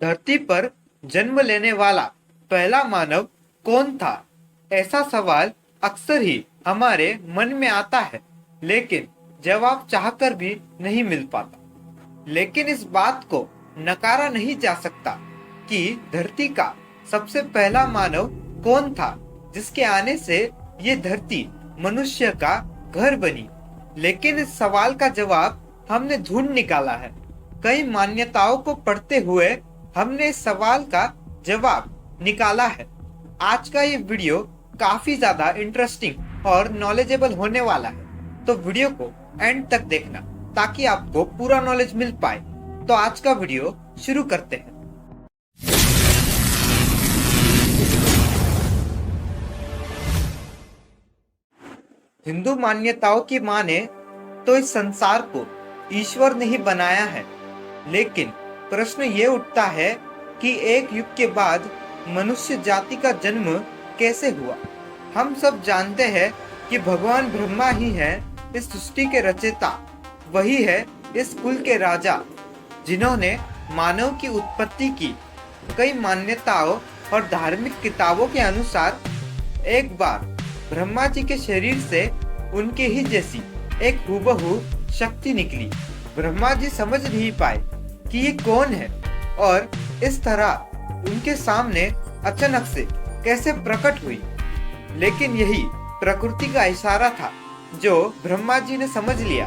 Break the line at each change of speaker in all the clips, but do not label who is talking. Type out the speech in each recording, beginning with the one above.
धरती पर जन्म लेने वाला पहला मानव कौन था? ऐसा सवाल अक्सर ही हमारे मन में आता है, लेकिन जवाब चाहकर भी नहीं मिल पाता। लेकिन इस बात को नकारा नहीं जा सकता कि धरती का सबसे पहला मानव कौन था, जिसके आने से ये धरती मनुष्य का घर बनी। लेकिन इस सवाल का जवाब हमने ढूंढ निकाला है। कई मान्यताओं को पढ़ते हुए हमने इस सवाल का जवाब निकाला है। आज का ये वीडियो काफी ज्यादा इंटरेस्टिंग और नॉलेजेबल होने वाला है, तो वीडियो को एंड तक देखना ताकि आपको पूरा नॉलेज मिल पाए। तो आज का वीडियो शुरू करते हैं। हिंदू मान्यताओं की माने तो इस संसार को ईश्वर ने ही बनाया है, लेकिन प्रश्न ये उठता है कि एक युग के बाद मनुष्य जाति का जन्म कैसे हुआ। हम सब जानते हैं कि भगवान ब्रह्मा ही है इस सृष्टि के रचयिता, वही है इस कुल के राजा, जिन्होंने मानव की उत्पत्ति की। कई मान्यताओं और धार्मिक किताबों के अनुसार एक बार ब्रह्मा जी के शरीर से उनके ही जैसी एक हूबहू शक्ति निकली। ब्रह्मा जी समझ नहीं पाए कि ये कौन है और इस तरह उनके सामने अचानक से कैसे प्रकट हुई। लेकिन यही प्रकृति का इशारा था जो ब्रह्मा जी ने समझ लिया,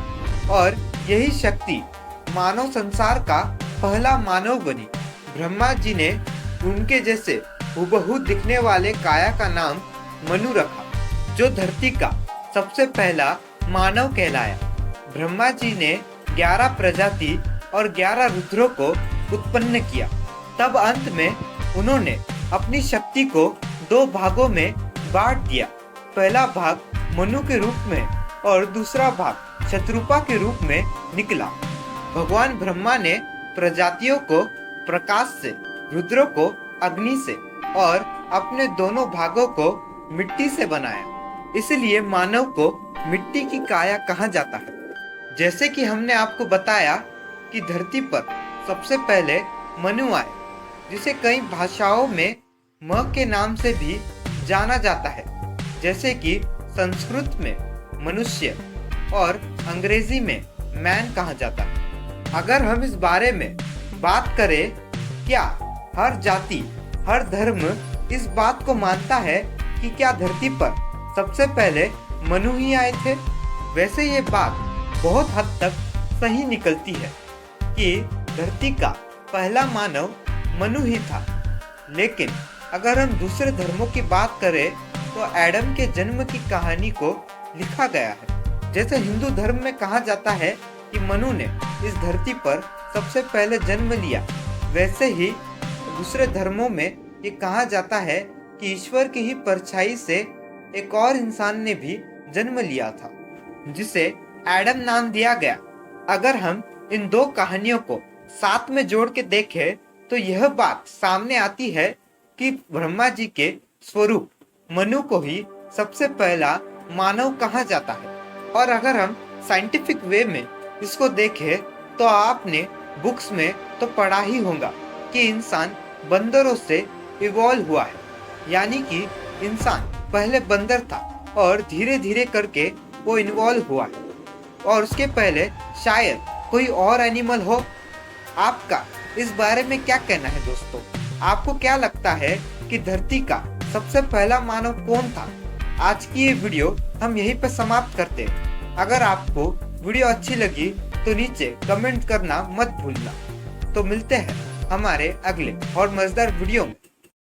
और यही शक्ति मानव संसार का पहला मानव बनी। ब्रह्मा जी ने उनके जैसे हूबहू दिखने वाले काया का नाम मनु रखा, जो धरती का सबसे पहला मानव कहलाया। ब्रह्मा जी ने 11 प्रजाति और 11 रुद्रों को उत्पन्न किया। तब अंत में उन्होंने अपनी शक्ति को 2 भागों में बांट दिया। पहला भाग मनु के रूप में और दूसरा भाग शत्रुपा के रूप में निकला। भगवान ब्रह्मा ने प्रजातियों को प्रकाश से, रुद्रों को अग्नि से और अपने दोनों भागों को मिट्टी से बनाया। इसलिए मानव को मिट्टी की काया कहा जाता है। जैसे कि हमने आपको बताया कि धरती पर सबसे पहले मनु आए, जिसे कई भाषाओं में म के नाम से भी जाना जाता है, जैसे कि संस्कृत में मनुष्य और अंग्रेजी में मैन कहा जाता है। अगर हम इस बारे में बात करें, क्या हर जाति, हर धर्म इस बात को मानता है कि क्या धरती पर सबसे पहले मनु ही आए थे? वैसे ये बात बहुत हद तक सही निकलती है कि धरती का पहला मानव मनु ही था। लेकिन अगर हम दूसरे धर्मों की बात करें तो एडम के जन्म की कहानी को लिखा गया है। जैसे हिंदू धर्म में कहा जाता है कि मनु ने इस धरती पर सबसे पहले जन्म लिया, वैसे ही दूसरे धर्मों में ये कहा जाता है कि ईश्वर की ही परछाई से एक और इंसान ने भी जन्म लिया था, जिसे एडम नाम दिया गया। अगर हम इन 2 कहानियों को साथ में जोड़ के देखें तो यह बात सामने आती है कि ब्रह्मा जी के स्वरूप मनु को ही सबसे पहला मानव कहा जाता है। और अगर हम साइंटिफिक वे में इसको देखें तो आपने बुक्स में तो पढ़ा ही होगा कि इंसान बंदरों से इवॉल्व हुआ है, यानी कि इंसान पहले बंदर था और धीरे धीरे करके वो इन्वॉल्व हुआ है, और उसके पहले शायद कोई और एनिमल हो। आपका इस बारे में क्या कहना है दोस्तों? आपको क्या लगता है कि धरती का सबसे पहला मानव कौन था? आज की ये वीडियो हम यहीं पर समाप्त करते हैं। अगर आपको वीडियो अच्छी लगी तो नीचे कमेंट करना मत भूलना। तो मिलते हैं हमारे अगले और मजेदार वीडियो में।